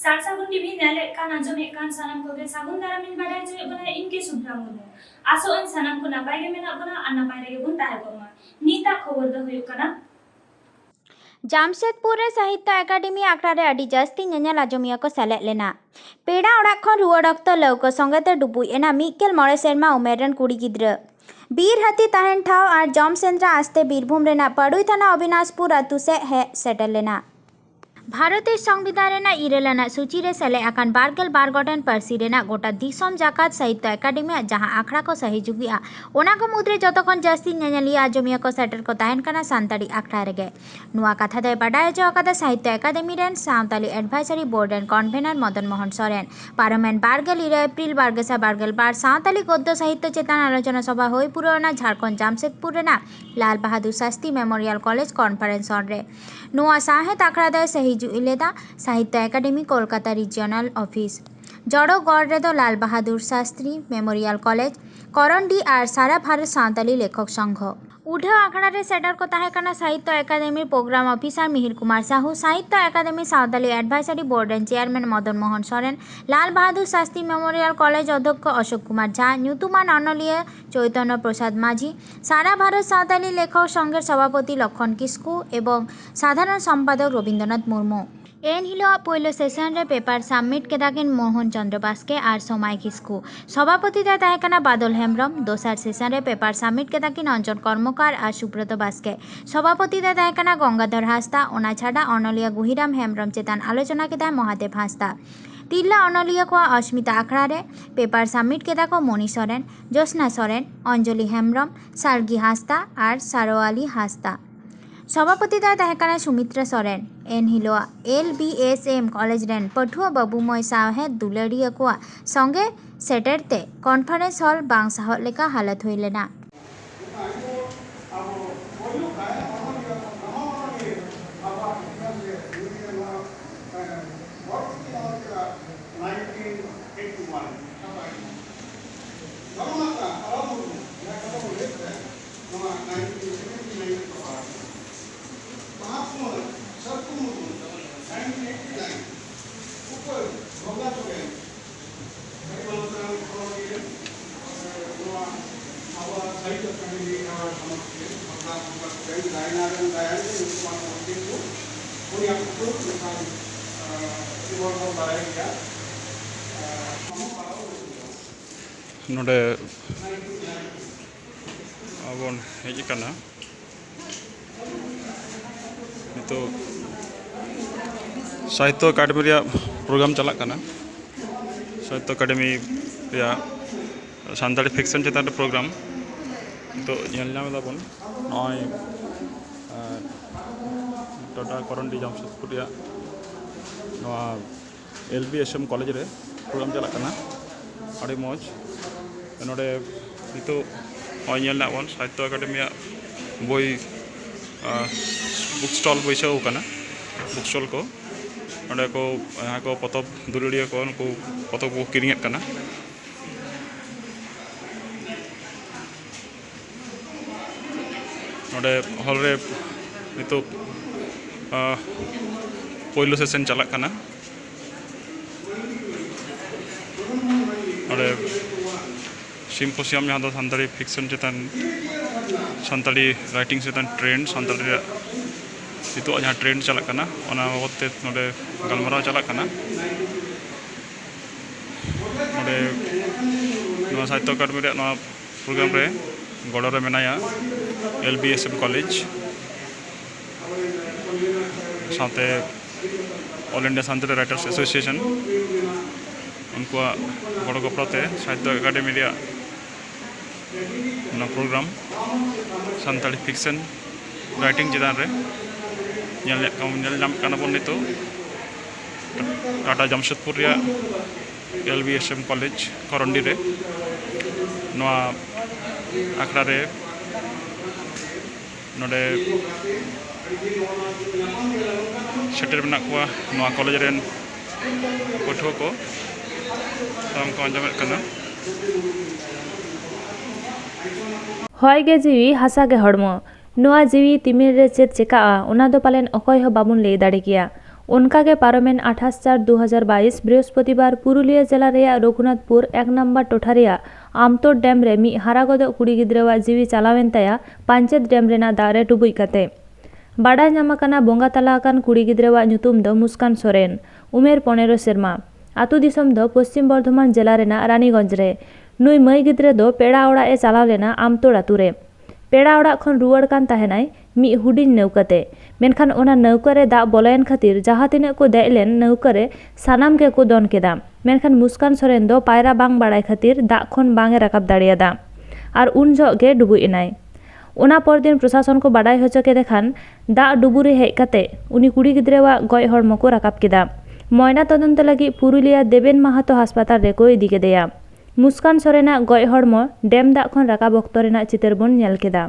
सार सागुन टीवी नेले कान आंजमे कान सानाम कोगे सागुन दारामिन बाडाय जे बना इनके सुब्रा मुर्मू आसो इन सानाम को नापाय गे मेना बना आ नापाय गे बुन ताहे बमा नीता खबर दो हुयुग कना जामशेदपुर साहित्य एकाडेमी आखड़ा अड़ी जास्ती नेनेल आजमिया को सेलेद लेना पेड़ा ओड़ा खन रुआड़ अक्तो लौको संगते डुबुज एना मिकेल मोड़े सेरमा उमेरन कुड़ी गिद्रा बीर हाथी ताहेन ठाव और जम सेंद्रा आस्ते बीरभूम रेना पड़ुई थाना अविनाशपुर आतु से हे सेटल लेना भारतीय संविधान रेना इरेलाना सूची रे सेले आकान बारगेल बार गोटेन पार्सी रेना गोटा दिसोम जाकात साहित्य एकाडेमी जहां आखड़ा को सहयोगिया ओना को मुद्रे जतखन जास्ती नेनेलिया आजमिया को सेटर को ताहेन काना सानताड़ी आखड़ा रेगे नुआ कथा दे बाडाय जो अकादा साहित्य एकाडेमी रेन सावताली एडवाइजरी बोर्ड रेन कन्वेनर मदन मोहन सोरेन पार्लामेंट बारगेल 2 एप्रिल बारगेसा बारगेल बार सावताली गद्य साहित्य चेतन आलोचना सभा होई पुराना झारखंड जामशेदपुर रेना Lal Bahadur Shastri Memorial College conference hall रे नुआ साहेत आखड़ा दे हिजुलेदा साहित्य एकाडेमी कोलकाता रिजियनल ऑफिस जड़ो गढ़ रेदो लाल बहादुर शास्त्री मेमोरियल कॉलेज करंडी और सारा भारत सावताली लेखक संघ उढ़ आखड़ा रे सेटर को ताहेकाना Sahitya Akademi programme officer Mihir Kumar Sahu Sahitya Akademi Santali Advisory Board and chairman Madan Mohan Soren Lal Bahadur Shastri Memorial College अध्यक्ष अशोक कुमार झा न्यूतुमान अनलिया चैतन्य प्रसाद माझी सारा भारत सावताली लेखक संघेर सभापति लक्षण किस्कु एवं साधारण सम्पादक रवीन्द्रनाथ मुर्मू एन हिलो पहले सेशन रे पेपर सबमिट केदाकिन मोहन चंद्र बास्के और समय किस्कु सभापति दे ताहेकाना बादल हेम्ब्रम दोसार सेशन रे पेपर सबमिट केदाकिन अंजन कर्मकार और सुब्रत बास्के सभापति दे ताहेकाना गंगाधर हांसदा ओना छाड़ा अनलिया गुहिराम हेम्ब्रम चेतन आलोचना केदा महादेव हांसदा तिल्ला अनलिया को अस्मिता आखड़ा रे पेपर सबमिट केदा को मणि सोरेन ज्योत्ना सोरेन अंजलि हेम्ब्रम सार्गी हांसदा और सारोआली हांसदा सभापति दे ताहेकाना सुमित्रा सोरेन एन हिलो LBSM कॉलेज रेन पठुआ बाबूमय साहे दुलाड़िया को संगे सेटेरते कॉन्फ्रेंस हॉल बांग साहब लेका हालत हुई लेना नोडे आबन हेजिकाना तो साहित्य अकादमी प्रोग्राम चला काना साहित्य अकादमी सानताली फिक्शन चेतान प्रोग्राम तो नामेदाबन नय टोटा करंडी जामशेदपुर LBSM कॉलेज रे प्रोग्राम चला काना अड़ी मौज नोडे नितो नयनाबन साहित्य अकादमी बई बुक स्टॉल बैसाव काना बुक स्टॉल को नोडे को यहाँ को पतब दुलड़िया को उनको पतब को किरिंग काना नोडे हॉल रे नितो पहलो सेशन चला काना नोडे सिम्पोसियम जहाँ सानताली फिक्शन चेतन सानताली राइटिंग चेतन ट्रेंड सानताली नितो जहाँ ट्रेंड चला काना ओना बाबते नोडे गलमाराव चला काना नोडे नोआ साहित्य अकादमी रे नोआ प्रोग्राम रे गड़ो रे मेनाया LBSM कॉलेज साथे all India Santali writers association उनको गड़ गपड़ते साहित्य अकादमी प्रोग्राम सानताली फिक्शन राइटिंग चेतान रे बन नितो टाटा जामशेदपुर LBSM कॉलेज करंडी रे नोआ आखड़ा रे नोडे सेटर मेना कुआ नोआ कॉलेज रेन पठुआ को को आंजमेद कना होयगे जीवी हासागे हड़मो नोआ जीवी तिमिर रे चेद चेका ओना दो पालेन अकय हो बाबुन ले दाड़े किया ᱚᱱᱠᱟᱜᱮ ᱯᱟᱨᱚᱢᱮᱱ 28/4/2022 ᱵᱨᱤᱦᱚᱥᱯᱚᱛᱤᱵᱟᱨ ᱯᱩᱨᱩᱞᱤᱭᱟᱹ ᱡᱮᱞᱟ ᱨᱮᱭᱟᱜ ᱨᱚᱜᱷᱩᱱᱟᱛᱷᱯᱩᱨ 1 ᱱᱟᱢᱵᱟᱨ ᱴᱚᱴᱷᱟ ᱨᱮᱭᱟᱜ ᱟᱢᱛᱳᱲ ᱰᱮᱢ ᱨᱮ ᱢᱤᱫ ᱦᱟᱨᱟ ᱜᱚᱫᱚᱜ ᱠᱩᱲᱤ ᱜᱤᱫᱽᱨᱟᱹᱣᱟᱜ ᱡᱤᱣᱤ ᱪᱟᱞᱟᱣᱮᱱ ᱛᱟᱭᱟ ᱯᱟᱧᱪᱮᱛ ᱰᱮᱢ ᱨᱮᱱᱟᱜ ᱫᱟᱜ ᱨᱮ ᱰᱩᱵᱩᱡ ᱠᱟᱛᱮ। ᱵᱟᱰᱟᱭ ᱧᱟᱢ ᱟᱠᱟᱱᱟ ᱵᱚᱸᱜᱟ ᱛᱟᱞᱟ ᱟᱠᱟᱱ ᱠᱩᱲᱤ ᱜᱤᱫᱽᱨᱟᱹᱣᱟᱜ ᱧᱩᱛᱩᱢ ᱫᱚ ᱢᱩᱥᱠᱟᱱ ᱥᱚᱨᱮᱱ, ᱩᱢᱮᱨ 15 ᱥᱮᱨᱢᱟ। ᱟᱛᱩ ᱫᱤᱥᱚᱢ ᱫᱚ ᱯᱚᱥᱪᱤᱢ ᱵᱚᱨᱫᱷᱚᱢᱟᱱ ᱡᱮᱞᱟ ᱨᱮᱱᱟᱜ ᱨᱟᱱᱤᱜᱚᱧᱡᱽ ᱨᱮ। ᱱᱩᱭ ᱢᱟᱹᱭ ᱜᱤᱫᱽᱨᱟᱹ ᱫᱚ ᱯᱮᱲᱟ ᱚᱲᱟᱜ ᱮ ᱪᱟᱞᱟᱣ ᱞᱮᱱᱟ ᱟᱢᱛᱳᱲ ᱟᱛᱩ ᱨᱮ। ᱯᱮᱲᱟ ᱚᱲᱟᱜ ᱠᱷᱚᱱ ᱨᱩᱣᱟᱹᱲ ᱠᱟᱱ ᱛᱟᱦᱮᱱᱟᱭ ᱢᱤᱫ ᱦᱩᱰᱤᱧ ᱱᱟᱹᱣᱠᱟᱹᱛᱮ। ᱢᱮᱱᱠᱷᱟᱱ ᱚᱱᱟ ᱱᱟᱹᱣᱠᱟᱹ ᱨᱮ ᱫᱟᱜ ᱵᱚᱞᱚᱭᱮᱱ ᱠᱷᱟᱹᱛᱤᱨ ᱡᱟᱦᱟᱸ ᱛᱤᱱᱟᱹᱜ ᱠᱚ ᱫᱮᱡ ᱞᱮᱱ ᱱᱟᱹᱣᱠᱟᱹ ᱨᱮ ᱥᱟᱱᱟᱢ ᱜᱮᱠᱚ ᱫᱚᱱ ᱠᱮᱫᱟ। ᱢᱮᱱᱠᱷᱟन ᱢᱩᱥᱠᱟᱱ ᱥᱚᱨᱮᱱ ᱫᱚ ᱯᱟᱭᱨᱟ ᱵᱟᱝ ᱵᱟᱲᱟᱭ ᱠᱷᱟᱹᱛᱤᱨ ᱫᱟᱜ ᱠᱷᱚᱱ ᱵᱟᱝ ᱮ ᱨᱟᱠᱟᱵ ᱫᱟᱲᱮᱭᱟᱫᱟ ᱟᱨ ᱩᱱ ᱡᱚᱦᱚᱜ ᱜᱮ ᱰᱩᱵᱩᱡ ᱮᱱᱟᱭ। ᱚᱱᱟ ᱯᱚᱨ ᱫᱤᱱ ᱯᱨᱚᱥᱟᱥᱚᱱ ᱠᱚ ᱵᱟᱰᱟᱭ ᱦᱚᱪᱚ ᱠᱮᱫᱮ ᱠᱷᱟᱱ ᱫᱟᱜ ᱰᱩᱵᱩᱨᱤ ᱦᱮᱡ ᱠᱟᱛᱮ ᱩᱱᱤ ᱠᱩᱲᱤ ᱜᱤᱫᱽᱨᱟᱹᱣᱟᱜ ᱜᱚᱡ ᱦᱚᱲᱢᱚ ᱠᱚ ᱨᱟᱠᱟᱵ ᱠᱮᱫᱟ। ᱢᱚᱭᱱᱟ ᱛᱚᱫᱚᱱᱛᱚ ᱞᱟᱹᱜᱤᱫ ᱯᱩᱨᱩᱞᱤᱭᱟᱹ ᱫᱮᱵᱮᱱ ᱢᱟᱦᱟᱛᱚ ᱦᱟᱥᱯᱟᱛᱟᱞ ᱨᱮᱠᱚ ᱤᱫᱤ ᱠᱮᱫᱮᱭᱟ। ᱢᱩᱥᱠᱟᱱ ᱥᱚᱨᱮᱱᱟᱜ ᱜᱚᱡ ᱦᱚᱲᱢᱚ ᱰᱮᱢ ᱫᱟᱜ ᱠᱷᱚᱱ ᱨᱟᱠᱟᱵ ᱚᱠᱛᱚ ᱨᱮᱱᱟᱜ ᱪᱤᱛᱟᱹᱨ ᱵᱚᱱ ᱧᱮᱞ ᱠᱮᱫᱟ।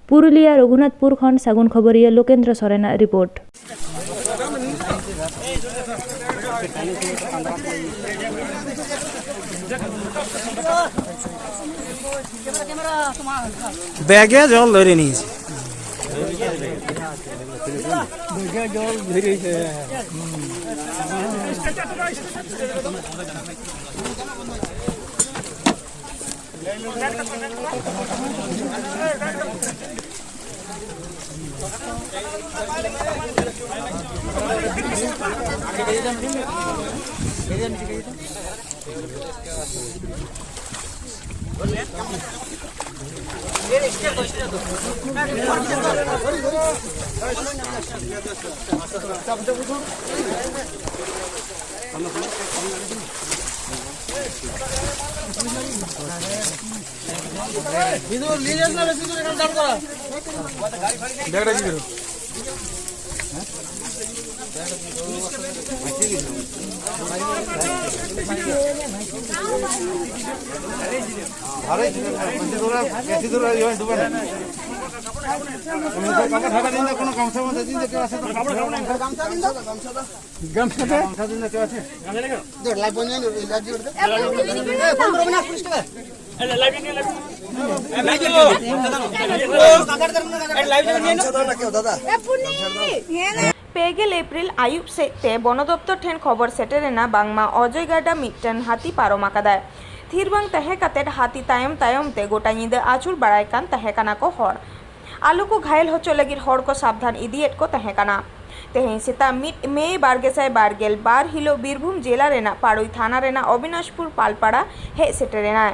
पुरुलिया रघुनाथपुर खन सागुन खबरिया लोकेंद्र सोरेन रिपोर्ट। बैगे जल धरे नहीं पेगेल एप्रिल आयुब सेते वन दफ्तर ठेन खबर सेटेरेना बांगमा अजय गाडा मिट्टन हाथी पारम आकादाय थीर बांग तहे कातेद हाथी तायम तायम ते गोटा निदा आचुर बाड़ाय कान तहे काना को हर आलू को घायल होचो लगिर हर को सावधान इदिएट को तहे काना तेहें सेता मिट मे बारगेसाय बारगेल बार हिलो बीरभूम जिला रेना पाड़ुई थाना रेना अविनाशपुर पालपाड़ा हे सेटेरेना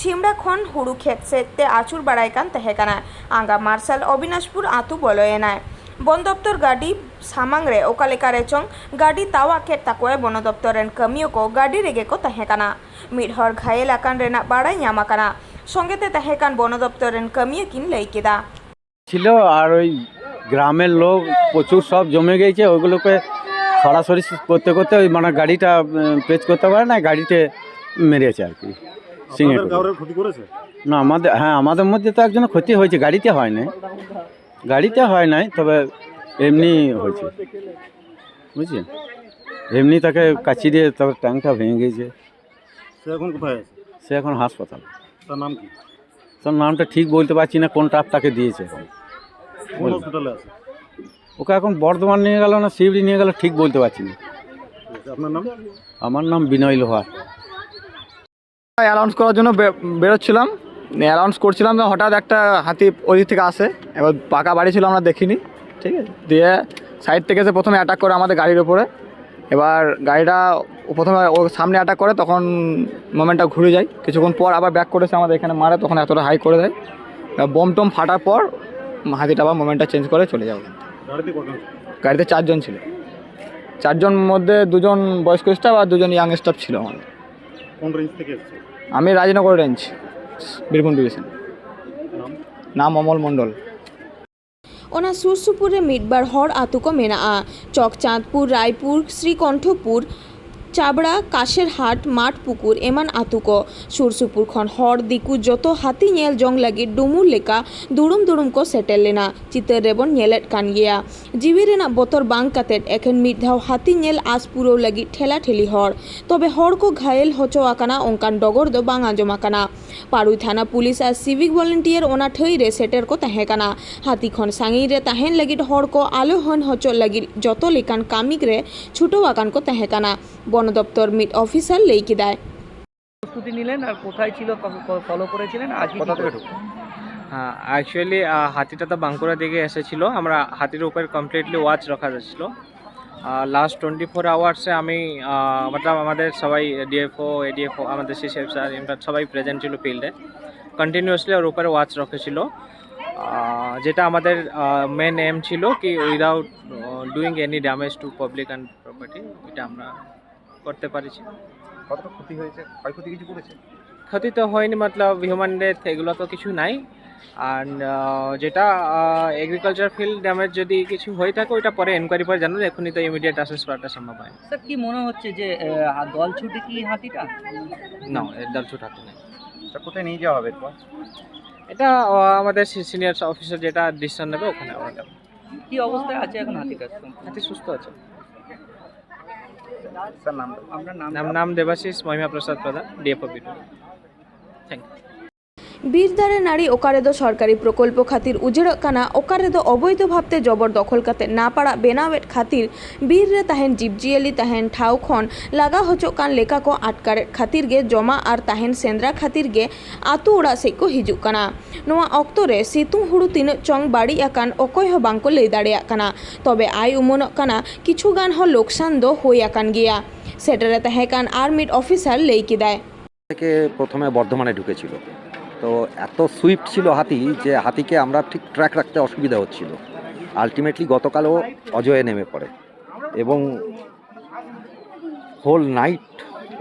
शिमड़ा खन हुड़ू खेत सेते आचुर बाड़ाय कान तहे काना आंगा मार्शल अविनाशपुर आतु बलयेनाय वन दफ्तर गाड़ी सामांग रे ओकालेकारे चंग गाड़ी तावा केट ताकोय वन दफ्तर रेन कमियो को गाड़ी रेगे को तहे काना मिड हर घायल आकान रेना बाड़ाय ᱧᱟᱢ आकाना संगेते तहे कान वन दफ्तर रेन कमियो किन लई केदा ছিল আর ওই গ্রামের লোক প্রচুর সব জমে গেছে ওইগুলোকে সরাসরি করতে করতে ওই মানে গাড়িটা পেচ করতে পারে না গাড়িতে মেরেছে আর কি সিঙে ক্ষতি করেছে না আমাদের হ্যাঁ আমাদের মধ্যে তো একজনের ক্ষতি হয়েছে গাড়িতে হয় নাই তবে এমনি হয়েছে বুঝছেন এমনি তাকে কাচি দিয়ে তবে ট্যাঙ্কটা ভেঙে গিয়েছে সে এখন কোথায় আছে সে এখন হাসপাতাল তার নাম কি তার নামটা ঠিক বলতে পারছি না কোন ট্রাপ তাকে দিয়েছে কোন হসপিটালে আছে ওকে এখন বর্ধমান নিয়ে গেল না শিবড়ি নিয়ে গেল ঠিক বলতে পারছি না আপনার নাম আমার নাম বিনয় লোহার অ্যালাউন্স করার জন্য বেরোচ্ছিলাম অ্যালাউন্স করছিলাম হঠাৎ একটা হাতি ওদিক থেকে আসে এবার পাকা বাড়ি ছিল আমরা দেখিনি ঠিক আছে দিয়ে সাইড থেকে এসে প্রথমে অ্যাটাক করে আমাদের গাড়ির উপরে এবার গাড়িটা প্রথমে ওর সামনে অ্যাটাক করে তখন মোমেন্টটা ঘুরে যায় কিছুক্ষণ পর আবার ব্যাক করেছে আমাদের এখানে মারে তখন এতটা হাই করে দেয় বোম টোম ফাটার পর হাতিটা আবার মোমেন্টটা চেঞ্জ করে চলে যাবে গাড়িতে 4 জন ছিল 4 জন মধ্যে 2 জন বয়স্ক স্টাফ আর 2 জন ইয়াং স্টাফ ছিল আমাদের কোন রেঞ্জ থেকে এসেছে আমি রাজনগর রেঞ্জ বীরভূম ডিভিশন नाम अमल मंडल ओना सुरसुपुरे मिटबार हर आतुको मेना चकचाँदपुर रायपुर श्रीकंठपुर चाबड़ा काशेर हाट माठ पुकुर एमान आतु को सुरसुपुर खन हर दिकु जतो हाथी नेल जंग लगी डुमुर लेका दुड़ुम दुड़ुम को सेटेल लेना चितर रेबन नेलेट कान गया जीवी रेना बतर बांग कातेट एखन मिद धाव हाथी नेल आस पुरो लगी ठेला ठेली हर तबे हर को घायल होचो आकाना ओंकान डगर दो बांग आंजम आकाना पारुई थाना पुलिस और सिविक वॉलंटियर ओना ठई रे सेटर को तहे काना हाथी खन सांगी रे तहेन लगी हर को आलो हन होचो लगी जतो लेकान कामिक रे छुटो आकान को तहे काना वन दप्तर मिड अफिसार लई किदाय প্রস্তুতি নিলেন আর কোথায় ছিল ফলো করেছিলেন আজকে কোথা থেকে ঢুকলেন? হ্যাঁ অ্যাকচুয়ালি হাতিটা তো বাঁকুড়া দিকে এসেছিল আমরা হাতির উপর কমপ্লিটলি ওয়াচ রাখা যাচ্ছিল লাস্ট 24 আওয়ার্সে আমি মতলব আমাদের সবাই ডিএফও এডিএফও আমাদের সিসিএফ স্যার ইনফ্যাক্ট সবাই প্রেজেন্ট ছিল ফিল্ডে কন্টিনিউয়াসলি ওর উপরে ওয়াচ রেখেছিল যেটা আমাদের মেন এম ছিল কি without doing any damage to public and property এটা আমরা করতে পারছি। কতটা ক্ষতি হয়েছে, ক্ষয়ক্ষতি কিছু করেছে? ক্ষতি তো হয়নি, মতলব হিউম্যান ডেথ এগুলো তো কিছু নাই। আর যেটা এগ্রিকালচার ফিল্ড ড্যামেজ যদি কিছু হয়ে থাকে ওইটা পরে এনকোয়ারি পরে জানাবো, এখনই তো ইমিডিয়েট অ্যাসেস করাটা সম্ভব হয় স্যার কি মনে হচ্ছে যে দল ছুটি কি হাতিটা না, এর দল ছুট হাতে নেই। কোথায় নিয়ে যাওয়া হবে এরপর? এটা আমাদের সিনিয়র অফিসার যেটা ডিসিশন নেবে ওখানে আমরা যাবো। কি অবস্থায় আছে এখন হাতিটা? হাতি সুস্থ আছে। স্যার নাম আপনার নাম দেবাশিস মহিমা প্রসাদ প্রধান, ডিএফও বিডু। Thank you. বীরদারে নারী ওকারেদো সরকারি প্রকল্প খাতির উজেড় কানা ওকারেদো অবৈধ ভাবতে জবর দখল কাতে না পাড়া বেনাওয়েট খাতির বীর রে তাহেন জীবজিয়ালি তাহেন ঠাউ খন লাগা হচো কান লেখা को আটকার খাতির গে জমা আর তাহেন সেন্দ্রা খাতির গে আতু ওড়া সেক को হিজুক কানা নোয়া অক্ত রে সিতুং হুড়ু তিন চং বাড়ি আকান অকয় হ বাংকো লই দাড়িয়া কানা তবে আই উমনক কানা কিছু গান হ লোকসান দো হই আকান গিয়া সেটারে তাহে কান আর্মিড অফিসার লই কিদায় থেকে প্রথমে বর্ধমানে ঢুকেছিল, তো এত সুইফট ছিল হাতি যে হাতিকে আমরা ঠিক ট্র্যাক রাখতে অসুবিধা হচ্ছিল। আলটিমেটলি গতকালও অজয়ে নেমে পড়ে এবং হোল নাইট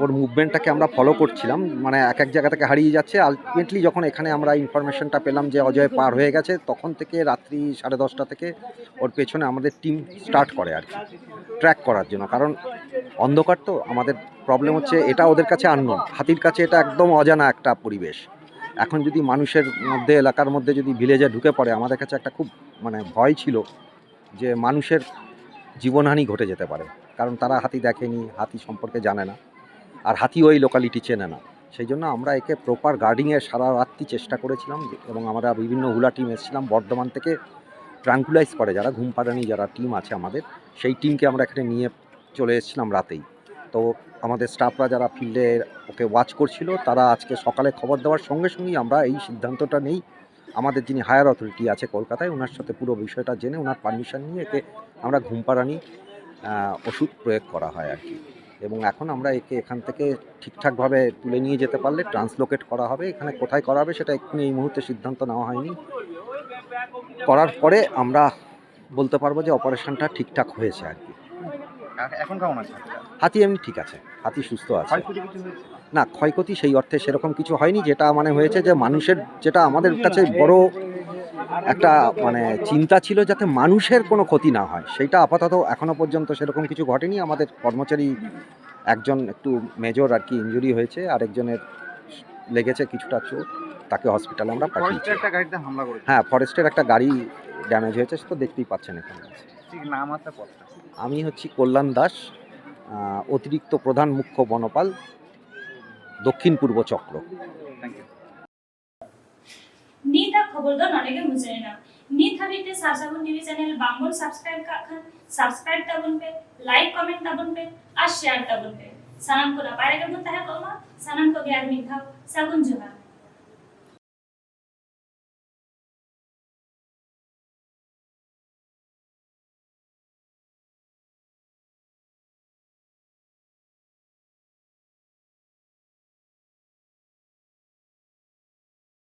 ওর মুভমেন্টটাকে আমরা ফলো করছিলাম, মানে এক এক জায়গা থেকে হারিয়ে যাচ্ছে। আলটিমেটলি যখন এখানে আমরা ইনফরমেশনটা পেলাম যে অজয় পার হয়ে গেছে, তখন থেকে রাত্রি 10:30 থেকে ওর পেছনে আমাদের টিম স্টার্ট করে আর কি ট্র্যাক করার জন্য। কারণ অন্ধকার তো, আমাদের প্রবলেম হচ্ছে এটা ওদের কাছে আননোন, হাতির কাছে এটা একদম অজানা একটা পরিবেশ। এখন যদি মানুষের মধ্যে এলাকার মধ্যে যদি ভিলেজে ঢুকে পড়ে, আমাদের কাছে একটা খুব মানে ভয় ছিল যে মানুষের জীবনহানি ঘটে যেতে পারে, কারণ তারা হাতি দেখেনি, হাতি সম্পর্কে জানে না, আর হাতি ওই লোকালিটি চেনে না। সেই জন্য আমরা একে প্রপার গার্ডিংয়ের সারা রাত্রি চেষ্টা করেছিলাম এবং আমরা বিভিন্ন হুলা টিম এসেছিলাম বর্ধমান থেকে, ট্রাঙ্কুলাইজ করে যারা ঘুমপাড়ানি যারা টিম আছে আমাদের, সেই টিমকে আমরা এখানে নিয়ে চলে এসেছিলাম রাতেই। তো আমাদের স্টাফরা যারা ফিল্ডে ওকে ওয়াচ করছিল, তারা আজকে সকালে খবর দেওয়ার সঙ্গে সঙ্গেই আমরা এই সিদ্ধান্তটা নেই। আমাদের যিনি হায়ার অথরিটি আছে কলকাতায়, ওনার সাথে পুরো বিষয়টা জেনে ওনার পারমিশন নিয়ে একে আমরা ঘুমপাড়ানি ওষুধ প্রয়োগ করা হয় আর কি। এবং এখন আমরা একে এখান থেকে ঠিকঠাকভাবে তুলে নিয়ে যেতে পারলে ট্রান্সলোকেট করা হবে। এখানে কোথায় করা হবে সেটা এক্ষুনি এই মুহূর্তে সিদ্ধান্ত নেওয়া হয়নি, করার পরে আমরা বলতে পারবো যে অপারেশনটা ঠিকঠাক হয়েছে আর কি। এখন কেমন আছে হাতি? এমনি ঠিক আছে, হাতি সুস্থ আছে। না, ক্ষয়ক্ষতি সেই অর্থে সেরকম কিছু হয়নি। যেটা মানে হয়েছে যে মানুষের, যেটা আমাদের কাছে বড় একটা মানে চিন্তা ছিল যাতে মানুষের কোনো ক্ষতি না হয়, সেইটা আপাতত এখনো পর্যন্ত সেরকম কিছু ঘটেনি। আমাদের কর্মচারী একজন একটু মেজর আর কি ইনজুরি হয়েছে, আরেকজনের লেগেছে কিছুটা চোট, তাকে হসপিটালে আমরা পাঠিয়েছি। হ্যাঁ, ফরেস্টের একটা গাড়ি ড্যামেজ হয়েছে, তো দেখতেই পাচ্ছেন এখানে আছে। নাম আছে? আমি হচ্ছি কল্যাণ দাস, অতিরিক্ত প্রধান মুখ্য বনপাল, দক্ষিণ পূর্ব চক্র। नीता खबर दो नॉलेगे मुझे ना नीत हबीते सासागुन टीवी चैनल बांगुल सब्सक्राइब का खान सब्सक्राइब तबन पे लाइक कमेंट तबन पे और शेयर तबन पे सनम को ना पारे के बुता है कोमा सनम को ग्यार मिथा सगुन जुहा।